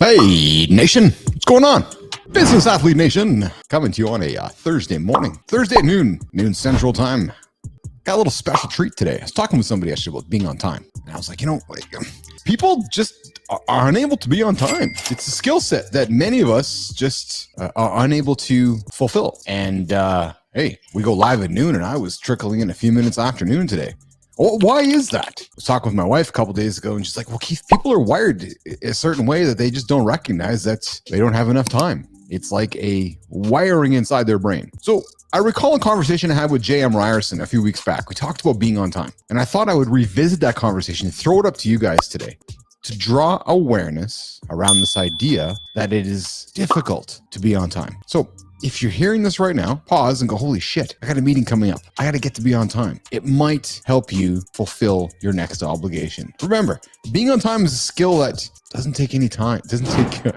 Hey, Nation. What's going on? Business Athlete Nation coming to you on a Thursday morning. Thursday at noon Central Time. Got a little special treat today. I was talking with somebody actually about being on time. And I was like, people just are unable to be on time. It's a skill set that many of us just are unable to fulfill. And hey, we go live at noon and I was trickling in a few minutes after noon today. Well, why is that? I was talking with my wife a couple days ago and she's like, well, Keith, people are wired a certain way that they just don't recognize that they don't have enough time. It's like a wiring inside their brain. So I recall a conversation I had with Ryerson a few weeks back. We talked about being on time. And I thought I would revisit that conversation and throw it up to you guys today to draw awareness around this idea that it is difficult to be on time. So if you're hearing this right now, pause and go, holy shit, I got a meeting coming up. I got to get to be on time. It might help you fulfill your next obligation. Remember, being on time is a skill that doesn't take any time.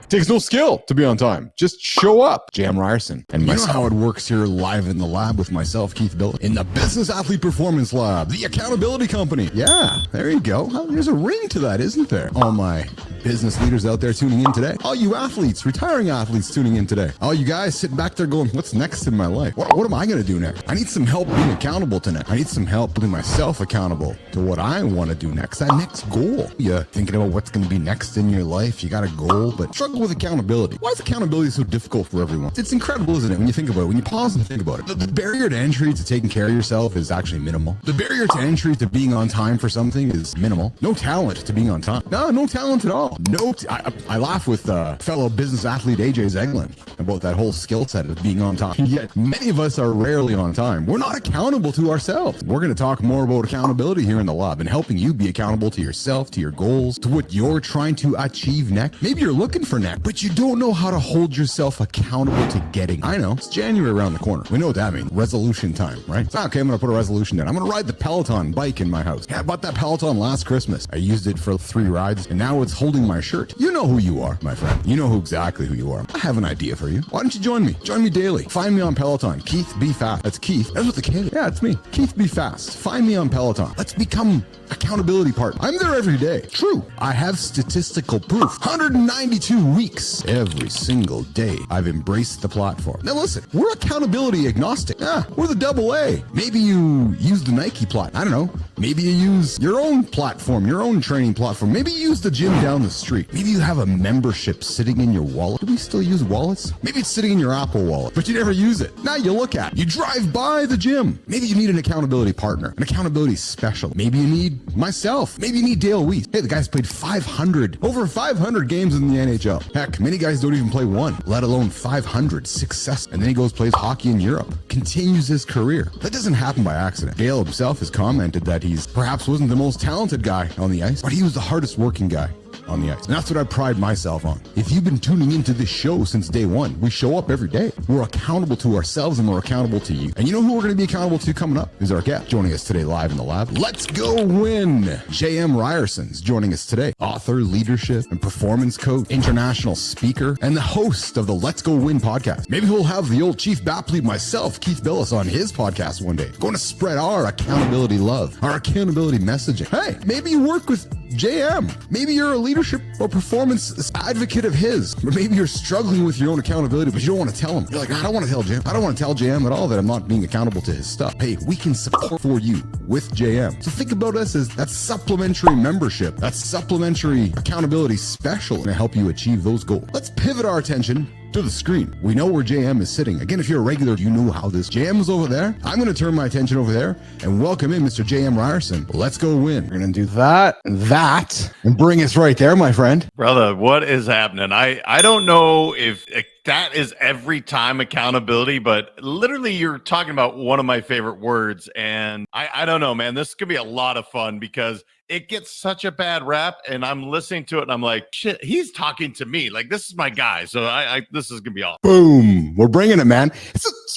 Takes no skill to be on time. Just show up. Ryerson and myself. You know how it works here live in the lab with myself, Keith Bilous, in the Business Athlete Performance Lab, the accountability company. Yeah, there you go. There's a ring to that, isn't there? All my business leaders out there tuning in today. All you athletes, retiring athletes tuning in today. All you guys sitting back there going, what's next in my life? What am I going to do next? I need some help being accountable to next. I need some help putting myself accountable to what I want to do next. That next goal. You thinking about what's going to be next in your life. You got a goal, but struggle with accountability. Why is accountability so difficult for everyone? It's incredible, isn't it? When you think about it, when you pause and think about it, the barrier to entry to taking care of yourself is actually minimal. The barrier to entry to being on time for something is minimal. No talent to being on time. No talent at all. I laugh with fellow business athlete AJ Zeglin about that whole skill set of being on time. Yet many of us are rarely on time. We're not accountable to ourselves. We're going to talk more about accountability here in the lab and helping you be accountable to yourself, to your goals, to what you're trying to achieve next. Maybe you're looking for next, but you don't know how to hold yourself accountable to getting. I know, it's January around the corner. We know what that means. Resolution time, right? So, okay, I'm going to put a resolution in. I'm going to ride the Peloton bike in my house. Yeah, I bought that Peloton last Christmas. I used it for 3 rides, and now it's holding my shirt. You know who you are, my friend. You know exactly who you are. I have an idea for you. Why don't you join me? Join me daily. Find me on Peloton. Keith Be Fast. That's Keith. That's what the K. Yeah, it's me. Keith Be Fast. Find me on Peloton. Let's become accountability partners. I'm there every day. True. I have statistical proof. 192 weeks. Every single day, I've embraced the platform. Now listen, we're accountability agnostic. We're the AA. Maybe you use the Nike plot. I don't know. Maybe you use your own platform, your own training platform. Maybe you use the gym down the street. Maybe you have a membership sitting in your wallet. Do we still use wallets? Maybe it's sitting in your Apple wallet, but you never use it. Now you look at it. You drive by the gym. Maybe you need an accountability partner, an accountability special. Maybe you need myself. Maybe you need Dale Weiss. Hey, the guy's played over 500 games in the NHL. Heck, many guys don't even play one, let alone 500 success. And then he goes plays hockey in Europe, continues his career. That doesn't happen by accident. Dale himself has commented that he's perhaps wasn't the most talented guy on the ice, but he was the hardest working guy on the ice. And that's what I pride myself on. If you've been tuning into this show since day one, we show up every day. We're accountable to ourselves and we're accountable to you. And you know who we're going to be accountable to coming up is our guest joining us today live in the lab. Let's go win. Ryerson's joining us today. Author, leadership, and performance coach, international speaker, and the host of the Let's Go Win podcast. Maybe we'll have the old chief athlete myself, Keith Bilous, on his podcast one day. Going to spread our accountability love, our accountability messaging. Hey, maybe you work with JM. Maybe you're a leadership or performance advocate of his. Or maybe you're struggling with your own accountability, but you don't want to tell him. You're like, I don't want to tell JM. I don't want to tell JM at all that I'm not being accountable to his stuff. Hey, we can support for you with JM. So think about us as that supplementary membership, that supplementary accountability special to help you achieve those goals. Let's pivot our attention to the screen. We know where JM is sitting. Again, if you're a regular, you know how this JM is over there. I'm going to turn my attention over there and welcome in Mr. Ryerson. Let's go win. We're going to do that, and bring us right there, my friend. Brother, what is happening? I don't know if that is every time accountability, but literally you're talking about one of my favorite words. And I don't know, man, this could be a lot of fun because it gets such a bad rap and I'm listening to it and I'm like, shit, he's talking to me. Like, this is my guy. So this is going to be awesome. Boom. We're bringing it, man.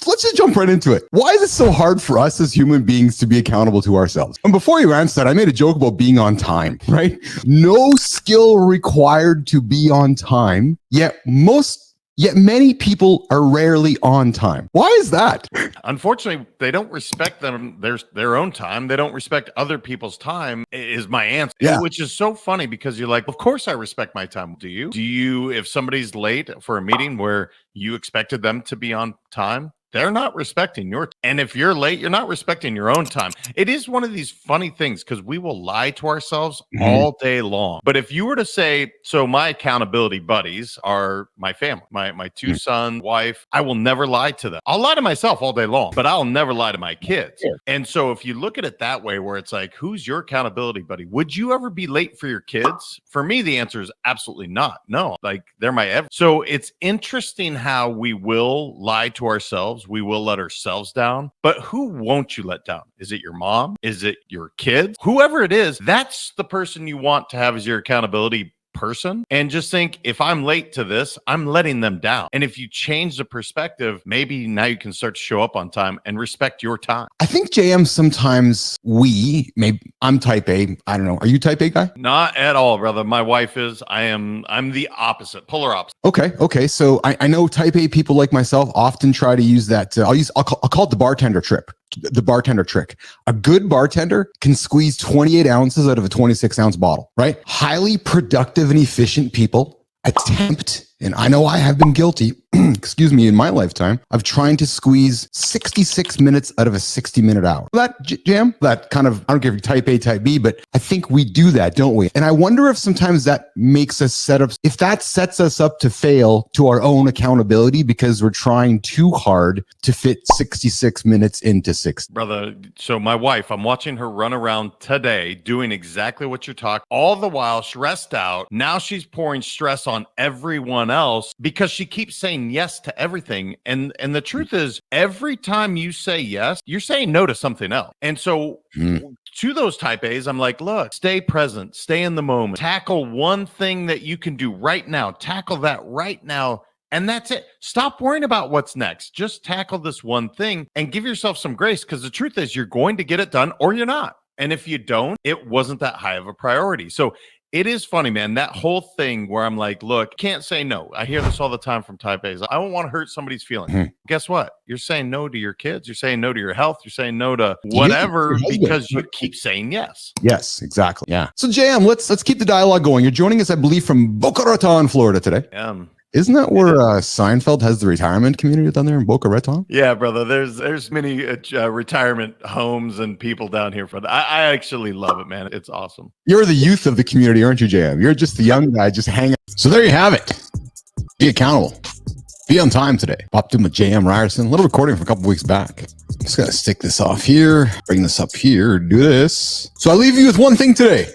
Let's just jump right into it. Why is it so hard for us as human beings to be accountable to ourselves? And before you answer that, I made a joke about being on time, right? No skill required to be on time. Yet most Yet many people are rarely on time. Why is that? Unfortunately, they don't respect their own time. They don't respect other people's time, is my answer. Yeah. Which is so funny because you're like, of course I respect my time. Do you? Do you, if somebody's late for a meeting where you expected them to be on time, they're not respecting your time. And if you're late, you're not respecting your own time. It is one of these funny things because we will lie to ourselves all day long. But if you were to say, so my accountability buddies are my family, my two sons, wife, I will never lie to them. I'll lie to myself all day long, but I'll never lie to my kids. And so if you look at it that way, where it's like, who's your accountability buddy? Would you ever be late for your kids? For me, the answer is absolutely not. No, like they're my ever. So it's interesting how we will lie to ourselves. We will let ourselves down, but who won't you let down? Is it your mom? Is it your kids? Whoever it is, that's the person you want to have as your accountability person. And just think, if I'm late to this, I'm letting them down. And if you change the perspective, maybe now you can start to show up on time and respect your time. I think, JM, sometimes I'm type A. I don't know. Are you type A guy? Not at all, brother. My wife is. I'm the opposite, polar opposite. Okay. So I know type A people like myself often try to use that. I'll call it the bartender trick. The bartender trick. A good bartender can squeeze 28 ounces out of a 26-ounce bottle, right? Highly productive and efficient people attempt, and I know I have been guilty, excuse me, in my lifetime, of trying to squeeze 66 minutes out of a 60-minute hour. That jam, that kind of, I don't care if you're type A, type B, but I think we do that, don't we? And I wonder if sometimes that makes us if that sets us up to fail to our own accountability because we're trying too hard to fit 66 minutes into 60. Brother, so my wife, I'm watching her run around today doing exactly what you're talking, all the while stressed out. Now she's pouring stress on everyone else because she keeps saying yes to everything. And the truth is, every time you say yes, you're saying no to something else. And so to those type A's, I'm like, look, stay present, stay in the moment, tackle one thing that you can do right now, tackle that right now. And that's it. Stop worrying about what's next. Just tackle this one thing and give yourself some grace, because the truth is, you're going to get it done or you're not. And if you don't, it wasn't that high of a priority. So it is funny, man, that whole thing where I'm like, look, can't say no. I hear this all the time from type A's. I don't want to hurt somebody's feelings. Guess what? You're saying no to your kids. You're saying no to your health. You're saying no to whatever because you keep saying yes. Yes, exactly. Yeah. So JM, let's keep the dialogue going. You're joining us, I believe, from Boca Raton, Florida today. Isn't that where Seinfeld has the retirement community down there in Boca Raton? Yeah, brother. There's many retirement homes and people down here for that. I actually love it, man. It's awesome. You're the youth of the community, aren't you, JM? You're just the young guy, just hanging. So there you have it. Be accountable. Be on time today. Popped in with JM Ryerson. A little recording from a couple weeks back. Just gotta stick this off here, bring this up here, do this. So I leave you with one thing today.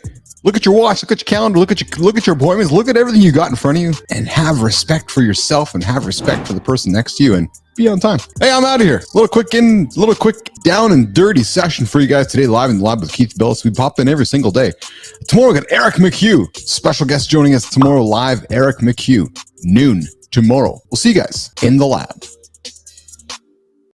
Look at your watch, look at your calendar, look at your appointments, look at everything you got in front of you, and have respect for yourself and have respect for the person next to you, and be on time. Hey, I'm out of here. A little quick down and dirty session for you guys today, live in the lab with Keith Bilous. We pop in every single day. Tomorrow we got Eric McHugh, special guest joining us tomorrow live, Eric McHugh, noon tomorrow. We'll see you guys in the lab.